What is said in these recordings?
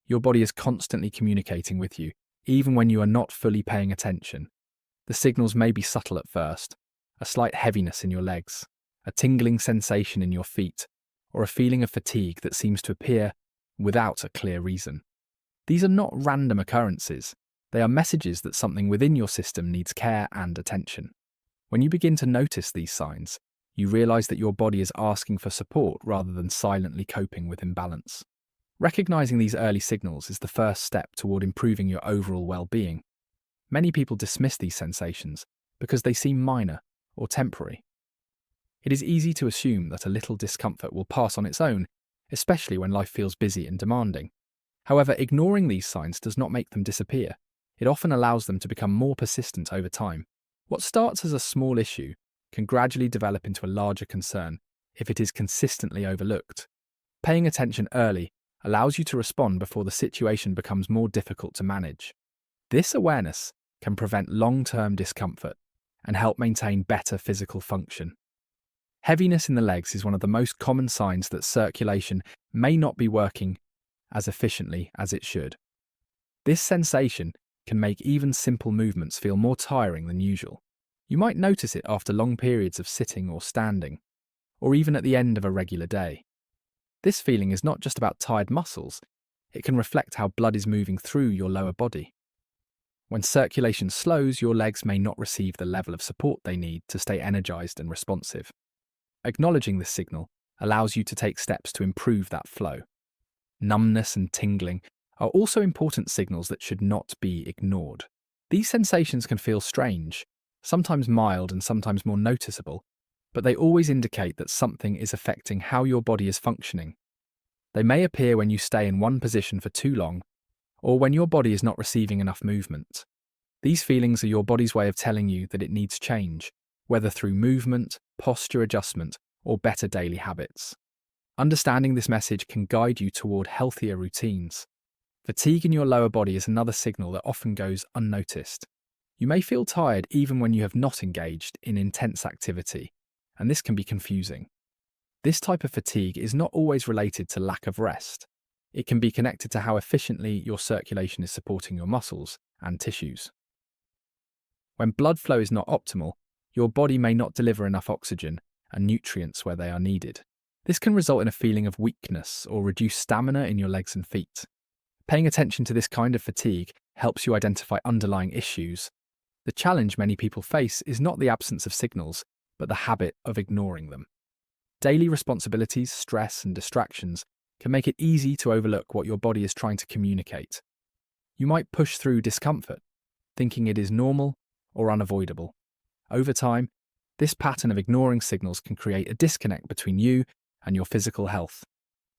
Your body is constantly communicating with you, even when you are not fully paying attention. The signals may be subtle at first, a slight heaviness in your legs, a tingling sensation in your feet, or a feeling of fatigue that seems to appear without a clear reason. These are not random occurrences. They are messages that something within your system needs care and attention. When you begin to notice these signs, you realize that your body is asking for support rather than silently coping with imbalance. Recognizing these early signals is the first step toward improving your overall well-being. Many people dismiss these sensations because they seem minor or temporary. It is easy to assume that a little discomfort will pass on its own, especially when life feels busy and demanding. However, ignoring these signs does not make them disappear. It often allows them to become more persistent over time. What starts as a small issue can gradually develop into a larger concern if it is consistently overlooked. Paying attention early allows you to respond before the situation becomes more difficult to manage. This awareness can prevent long-term discomfort and help maintain better physical function. Heaviness in the legs is one of the most common signs that circulation may not be working as efficiently as it should. This sensation can make even simple movements feel more tiring than usual. You might notice it after long periods of sitting or standing, or even at the end of a regular day. This feeling is not just about tired muscles, it can reflect how blood is moving through your lower body. When circulation slows, your legs may not receive the level of support they need to stay energized and responsive. Acknowledging this signal allows you to take steps to improve that flow. Numbness and tingling are also important signals that should not be ignored. These sensations can feel strange, sometimes mild and sometimes more noticeable, but they always indicate that something is affecting how your body is functioning. They may appear when you stay in one position for too long, or when your body is not receiving enough movement. These feelings are your body's way of telling you that it needs change, whether through movement, posture adjustment, or better daily habits. Understanding this message can guide you toward healthier routines. Fatigue in your lower body is another signal that often goes unnoticed. You may feel tired even when you have not engaged in intense activity, and this can be confusing. This type of fatigue is not always related to lack of rest. It can be connected to how efficiently your circulation is supporting your muscles and tissues. When blood flow is not optimal, your body may not deliver enough oxygen and nutrients where they are needed. This can result in a feeling of weakness or reduced stamina in your legs and feet. Paying attention to this kind of fatigue helps you identify underlying issues. The challenge many people face is not the absence of signals, but the habit of ignoring them. Daily responsibilities, stress, and distractions can make it easy to overlook what your body is trying to communicate. You might push through discomfort, thinking it is normal or unavoidable. Over time, this pattern of ignoring signals can create a disconnect between you and your physical health.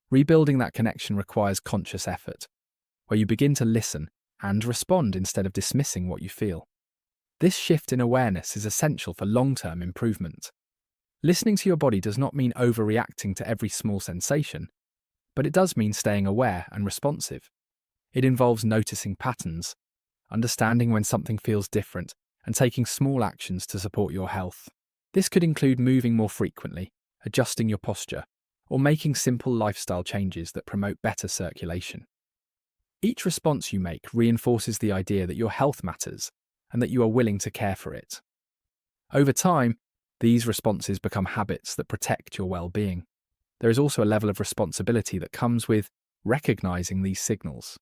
Rebuilding that connection requires conscious effort, where you begin to listen and respond instead of dismissing what you feel. This shift in awareness is essential for long-term improvement. Listening to your body does not mean overreacting to every small sensation, but it does mean staying aware and responsive. It involves noticing patterns, understanding when something feels different, and taking small actions to support your health. This could include moving more frequently, adjusting your posture, or making simple lifestyle changes that promote better circulation. Each response you make reinforces the idea that your health matters and that you are willing to care for it. Over time, these responses become habits that protect your well-being. There is also a level of responsibility that comes with recognizing these signals.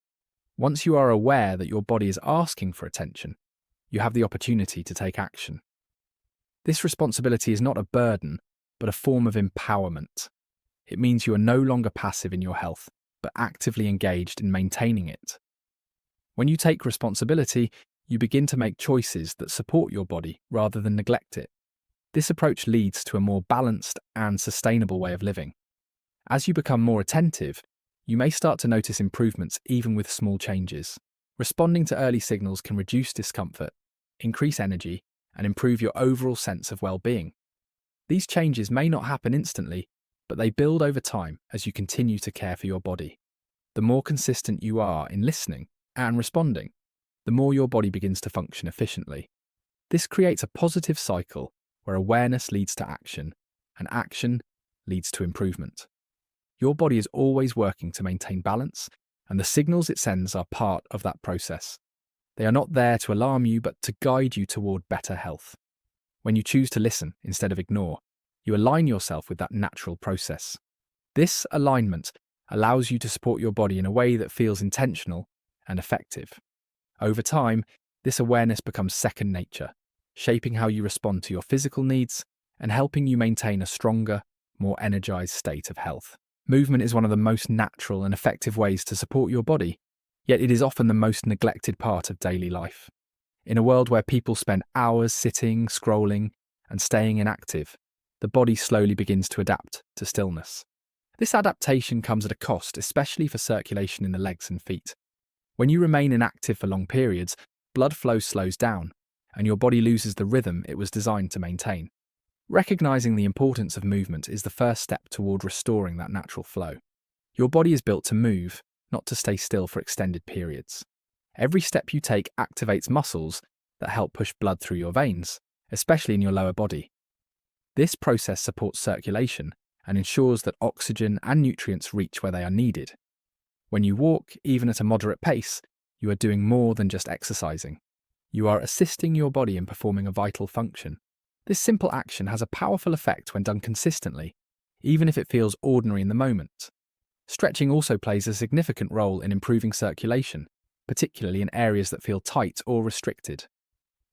Once you are aware that your body is asking for attention, you have the opportunity to take action. This responsibility is not a burden, but a form of empowerment. It means you are no longer passive in your health, but actively engaged in maintaining it. When you take responsibility, you begin to make choices that support your body rather than neglect it. This approach leads to a more balanced and sustainable way of living. As you become more attentive, you may start to notice improvements even with small changes. Responding to early signals can reduce discomfort, increase energy, and improve your overall sense of well-being. These changes may not happen instantly, but they build over time as you continue to care for your body. The more consistent you are in listening and responding, the more your body begins to function efficiently. This creates a positive cycle where awareness leads to action, and action leads to improvement. Your body is always working to maintain balance, and the signals it sends are part of that process. They are not there to alarm you, but to guide you toward better health. When you choose to listen instead of ignore, you align yourself with that natural process. This alignment allows you to support your body in a way that feels intentional and effective. Over time, this awareness becomes second nature, shaping how you respond to your physical needs and helping you maintain a stronger, more energized state of health. Movement is one of the most natural and effective ways to support your body, yet it is often the most neglected part of daily life. In a world where people spend hours sitting, scrolling, and staying inactive, the body slowly begins to adapt to stillness. This adaptation comes at a cost, especially for circulation in the legs and feet. When you remain inactive for long periods, blood flow slows down, and your body loses the rhythm it was designed to maintain. Recognizing the importance of movement is the first step toward restoring that natural flow. Your body is built to move, not to stay still for extended periods. Every step you take activates muscles that help push blood through your veins, especially in your lower body. This process supports circulation and ensures that oxygen and nutrients reach where they are needed. When you walk, even at a moderate pace, you are doing more than just exercising. You are assisting your body in performing a vital function. This simple action has a powerful effect when done consistently, even if it feels ordinary in the moment. Stretching also plays a significant role in improving circulation, particularly in areas that feel tight or restricted.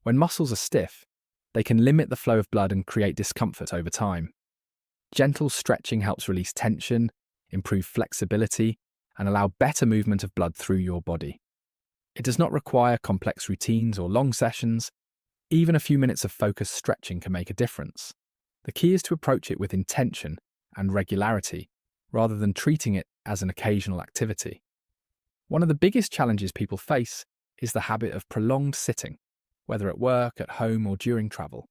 When muscles are stiff, they can limit the flow of blood and create discomfort over time. Gentle stretching helps release tension, improve flexibility, and allow better movement of blood through your body. It does not require complex routines or long sessions. Even a few minutes of focused stretching can make a difference. The key is to approach it with intention and regularity, rather than treating it as an occasional activity. One of the biggest challenges people face is the habit of prolonged sitting, whether at work, at home, or during travel.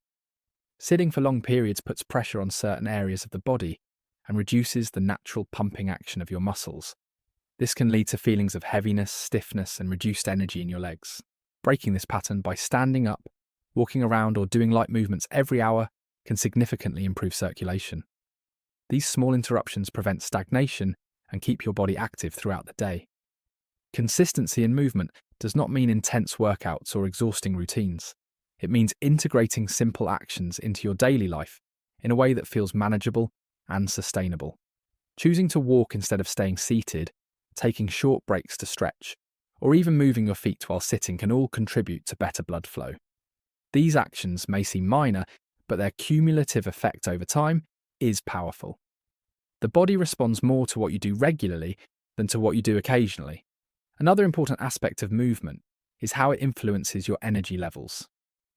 Sitting for long periods puts pressure on certain areas of the body and reduces the natural pumping action of your muscles. This can lead to feelings of heaviness, stiffness, and reduced energy in your legs. Breaking this pattern by standing up, walking around, or doing light movements every hour can significantly improve circulation. These small interruptions prevent stagnation and keep your body active throughout the day. Consistency in movement does not mean intense workouts or exhausting routines. It means integrating simple actions into your daily life in a way that feels manageable and sustainable. Choosing to walk instead of staying seated, taking short breaks to stretch, or even moving your feet while sitting can all contribute to better blood flow. These actions may seem minor, but their cumulative effect over time is powerful. The body responds more to what you do regularly than to what you do occasionally. Another important aspect of movement is how it influences your energy levels.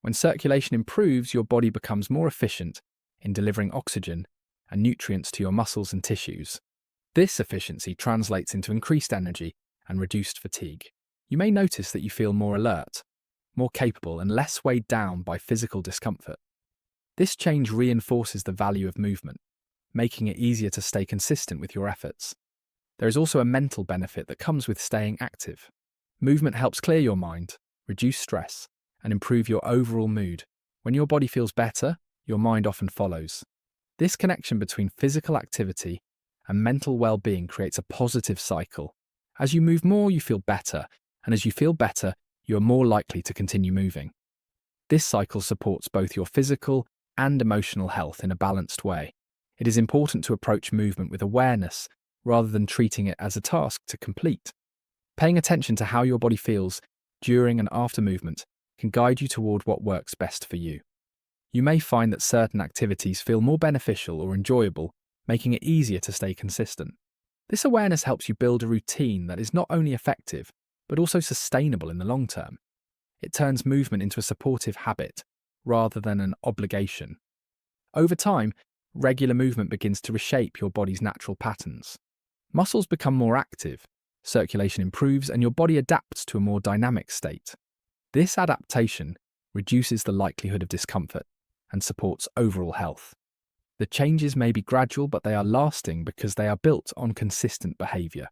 When circulation improves, your body becomes more efficient in delivering oxygen and nutrients to your muscles and tissues. This efficiency translates into increased energy and reduced fatigue. You may notice that you feel more alert, more capable, and less weighed down by physical discomfort. This change reinforces the value of movement, making it easier to stay consistent with your efforts. There is also a mental benefit that comes with staying active. Movement helps clear your mind, reduce stress, and improve your overall mood. When your body feels better, your mind often follows. This connection between physical activity and mental well-being creates a positive cycle. As you move more, you feel better, and as you feel better, you are more likely to continue moving. This cycle supports both your physical and emotional health in a balanced way. It is important to approach movement with awareness rather than treating it as a task to complete. Paying attention to how your body feels during and after movement can guide you toward what works best for you. You may find that certain activities feel more beneficial or enjoyable, making it easier to stay consistent. This awareness helps you build a routine that is not only effective, but also sustainable in the long term. It turns movement into a supportive habit rather than an obligation. Over time, regular movement begins to reshape your body's natural patterns. Muscles become more active, circulation improves, and your body adapts to a more dynamic state. This adaptation reduces the likelihood of discomfort and supports overall health. The changes may be gradual, but they are lasting because they are built on consistent behavior.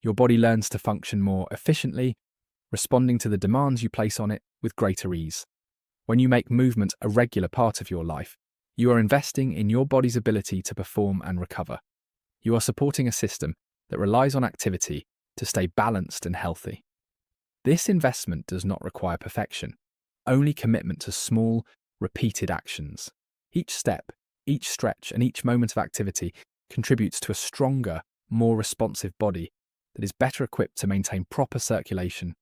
Your body learns to function more efficiently, responding to the demands you place on it with greater ease. When you make movement a regular part of your life, you are investing in your body's ability to perform and recover. You are supporting a system that relies on activity to stay balanced and healthy. This investment does not require perfection, only commitment to small, repeated actions. Each step, each stretch, and each moment of activity contributes to a stronger, more responsive body that is better equipped to maintain proper circulation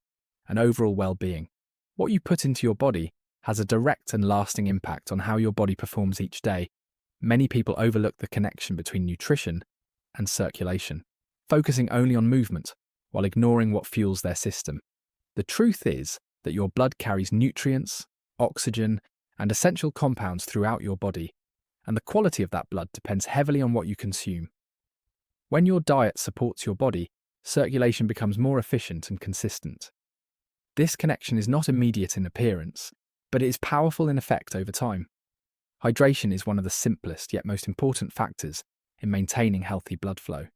and overall well-being. What you put into your body has a direct and lasting impact on how your body performs each day. Many people overlook the connection between nutrition and circulation, focusing only on movement while ignoring what fuels their system. The truth is that your blood carries nutrients, oxygen, and essential compounds throughout your body, and the quality of that blood depends heavily on what you consume. When your diet supports your body, circulation becomes more efficient and consistent. This connection is not immediate in appearance, but it is powerful in effect over time. Hydration is one of the simplest yet most important factors in maintaining healthy blood flow.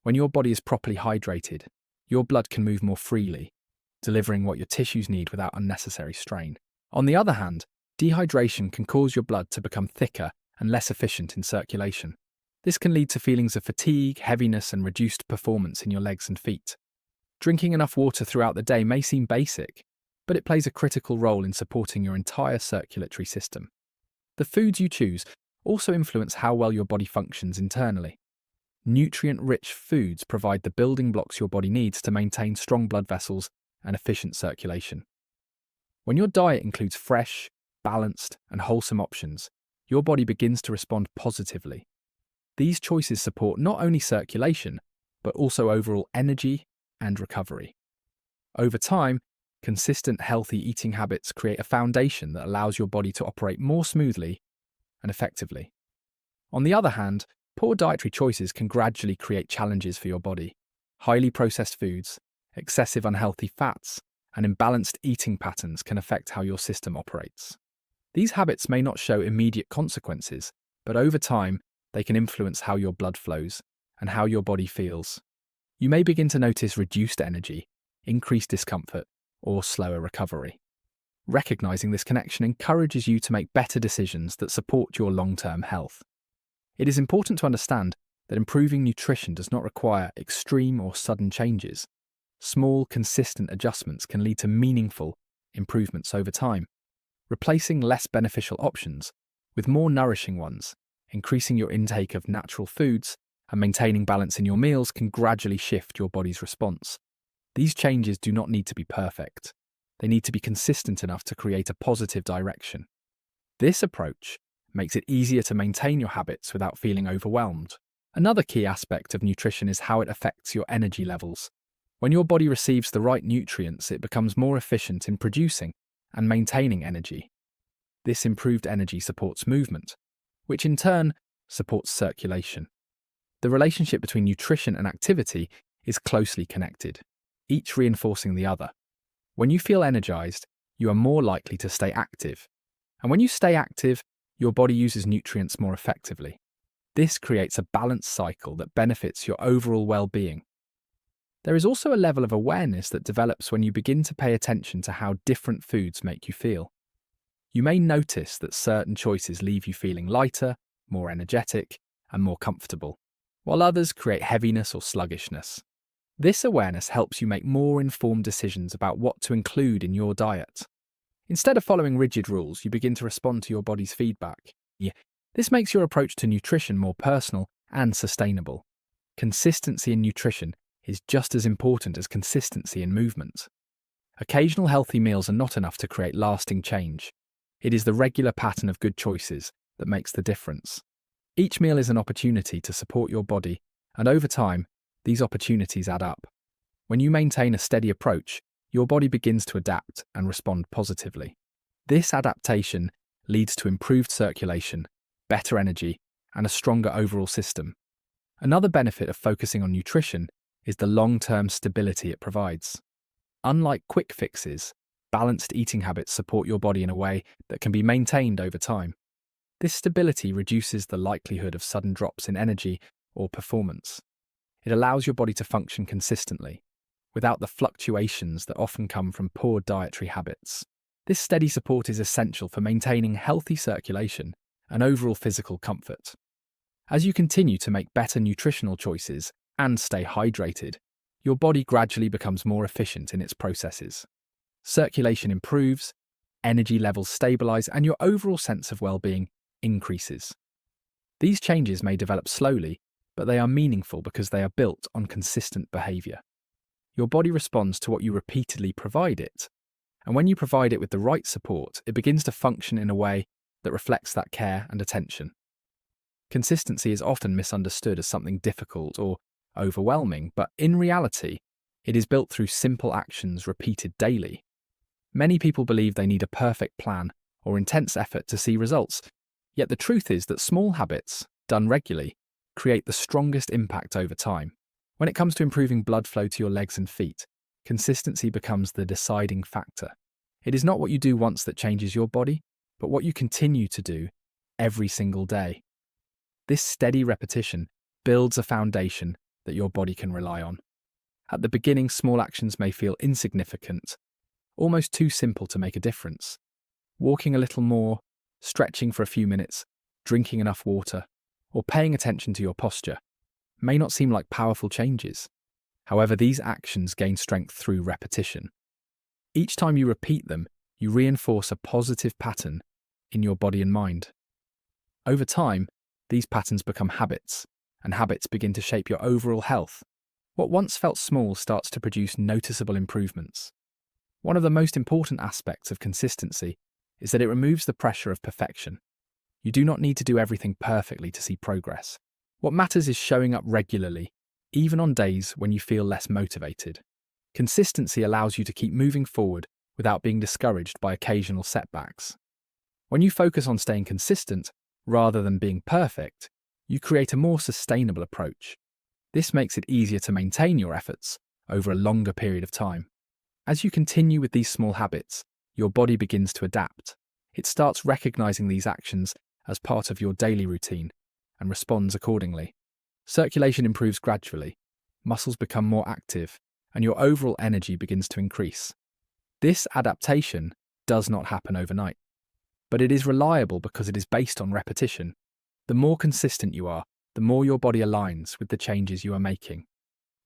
When your body is properly hydrated, your blood can move more freely, delivering what your tissues need without unnecessary strain. On the other hand, dehydration can cause your blood to become thicker and less efficient in circulation. This can lead to feelings of fatigue, heaviness, and reduced performance in your legs and feet. Drinking enough water throughout the day may seem basic, but it plays a critical role in supporting your entire circulatory system. The foods you choose also influence how well your body functions internally. Nutrient-rich foods provide the building blocks your body needs to maintain strong blood vessels and efficient circulation. When your diet includes fresh, balanced, and wholesome options, your body begins to respond positively. These choices support not only circulation, but also overall energy and recovery. Over time, consistent healthy eating habits create a foundation that allows your body to operate more smoothly and effectively. On the other hand, poor dietary choices can gradually create challenges for your body. Highly processed foods, excessive unhealthy fats, and imbalanced eating patterns can affect how your system operates. These habits may not show immediate consequences, but over time, they can influence how your blood flows and how your body feels. You may begin to notice reduced energy, increased discomfort, or slower recovery. Recognizing this connection encourages you to make better decisions that support your long-term health. It is important to understand that improving nutrition does not require extreme or sudden changes. Small, consistent adjustments can lead to meaningful improvements over time. Replacing less beneficial options with more nourishing ones, increasing your intake of natural foods, and maintaining balance in your meals can gradually shift your body's response. These changes do not need to be perfect. They need to be consistent enough to create a positive direction. This approach makes it easier to maintain your habits without feeling overwhelmed. Another key aspect of nutrition is how it affects your energy levels. When your body receives the right nutrients, it becomes more efficient in producing and maintaining energy. This improved energy supports movement, which in turn supports circulation. The relationship between nutrition and activity is closely connected, each reinforcing the other. When you feel energized, you are more likely to stay active. And when you stay active, your body uses nutrients more effectively. This creates a balanced cycle that benefits your overall well-being. There is also a level of awareness that develops when you begin to pay attention to how different foods make you feel. You may notice that certain choices leave you feeling lighter, more energetic, and more comfortable, while others create heaviness or sluggishness. This awareness helps you make more informed decisions about what to include in your diet. Instead of following rigid rules, you begin to respond to your body's feedback. This makes your approach to nutrition more personal and sustainable. Consistency in nutrition is just as important as consistency in movement. Occasional healthy meals are not enough to create lasting change. It is the regular pattern of good choices that makes the difference. Each meal is an opportunity to support your body, and over time, these opportunities add up. When you maintain a steady approach, your body begins to adapt and respond positively. This adaptation leads to improved circulation, better energy, and a stronger overall system. Another benefit of focusing on nutrition is the long-term stability it provides. Unlike quick fixes, balanced eating habits support your body in a way that can be maintained over time. This stability reduces the likelihood of sudden drops in energy or performance. It allows your body to function consistently, without the fluctuations that often come from poor dietary habits. This steady support is essential for maintaining healthy circulation and overall physical comfort. As you continue to make better nutritional choices and stay hydrated, your body gradually becomes more efficient in its processes. Circulation improves, energy levels stabilize, and your overall sense of well-being increases. These changes may develop slowly, but they are meaningful because they are built on consistent behavior. Your body responds to what you repeatedly provide it, and when you provide it with the right support, it begins to function in a way that reflects that care and attention. Consistency is often misunderstood as something difficult or overwhelming, but in reality, it is built through simple actions repeated daily. Many people believe they need a perfect plan or intense effort to see results, yet the truth is that small habits, done regularly, create the strongest impact over time. When it comes to improving blood flow to your legs and feet, consistency becomes the deciding factor. It is not what you do once that changes your body, but what you continue to do every single day. This steady repetition builds a foundation that your body can rely on. At the beginning, small actions may feel insignificant, almost too simple to make a difference. Walking a little more, stretching for a few minutes, drinking enough water, or paying attention to your posture may not seem like powerful changes. However, these actions gain strength through repetition. Each time you repeat them, you reinforce a positive pattern in your body and mind. Over time, these patterns become habits, and habits begin to shape your overall health. What once felt small starts to produce noticeable improvements. One of the most important aspects of consistency is that it removes the pressure of perfection. You do not need to do everything perfectly to see progress. What matters is showing up regularly, even on days when you feel less motivated. Consistency allows you to keep moving forward without being discouraged by occasional setbacks. When you focus on staying consistent, rather than being perfect, you create a more sustainable approach. This makes it easier to maintain your efforts over a longer period of time. As you continue with these small habits, your body begins to adapt. It starts recognizing these actions as part of your daily routine and responds accordingly. Circulation improves gradually, muscles become more active, and your overall energy begins to increase. This adaptation does not happen overnight, but it is reliable because it is based on repetition. The more consistent you are, the more your body aligns with the changes you are making.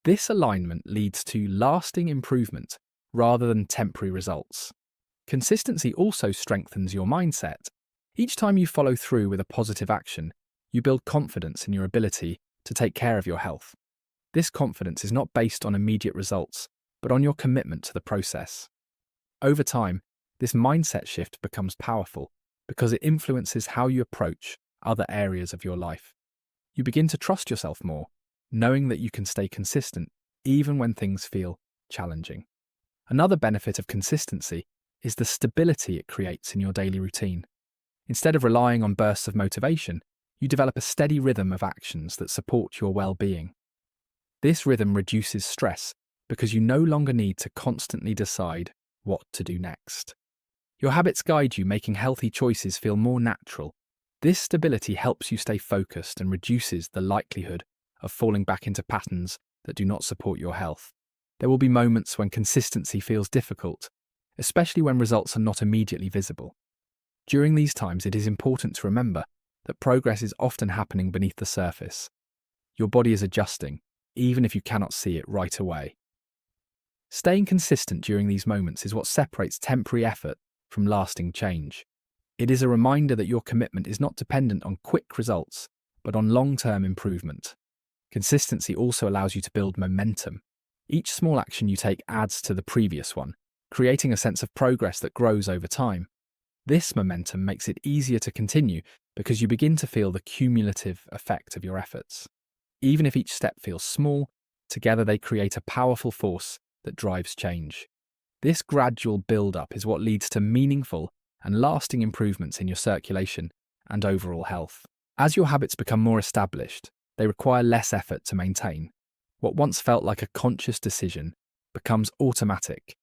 This alignment leads to lasting improvement rather than temporary results. Consistency also strengthens your mindset. Each time you follow through with a positive action, you build confidence in your ability to take care of your health. This confidence is not based on immediate results, but on your commitment to the process. Over time, this mindset shift becomes powerful because it influences how you approach other areas of your life. You begin to trust yourself more, knowing that you can stay consistent even when things feel challenging. Another benefit of consistency is the stability it creates in your daily routine. Instead of relying on bursts of motivation, you develop a steady rhythm of actions that support your well-being. This rhythm reduces stress because you no longer need to constantly decide what to do next. Your habits guide you, making healthy choices feel more natural. This stability helps you stay focused and reduces the likelihood of falling back into patterns that do not support your health. There will be moments when consistency feels difficult, especially when results are not immediately visible. During these times, it is important to remember that progress is often happening beneath the surface. Your body is adjusting, even if you cannot see it right away. Staying consistent during these moments is what separates temporary effort from lasting change. It is a reminder that your commitment is not dependent on quick results, but on long-term improvement. Consistency also allows you to build momentum. Each small action you take adds to the previous one, creating a sense of progress that grows over time. This momentum makes it easier to continue because you begin to feel the cumulative effect of your efforts. Even if each step feels small, together they create a powerful force that drives change. This gradual build-up is what leads to meaningful and lasting improvements in your circulation and overall health. As your habits become more established, they require less effort to maintain. What once felt like a conscious decision becomes automatic.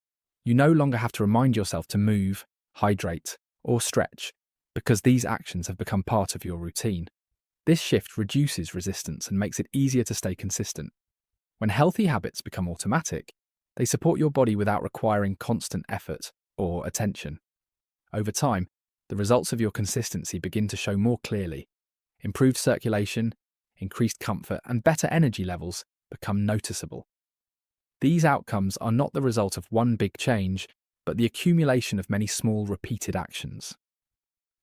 You no longer have to remind yourself to move, hydrate, or stretch, because these actions have become part of your routine. This shift reduces resistance and makes it easier to stay consistent. When healthy habits become automatic, they support your body without requiring constant effort or attention. Over time, the results of your consistency begin to show more clearly. Improved circulation, increased comfort, and better energy levels become noticeable. These outcomes are not the result of one big change, but the accumulation of many small, repeated actions.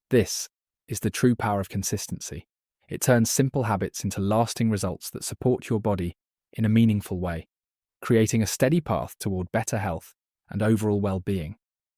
This is the true power of consistency. It turns simple habits into lasting results that support your body in a meaningful way, creating a steady path toward better health and overall well-being.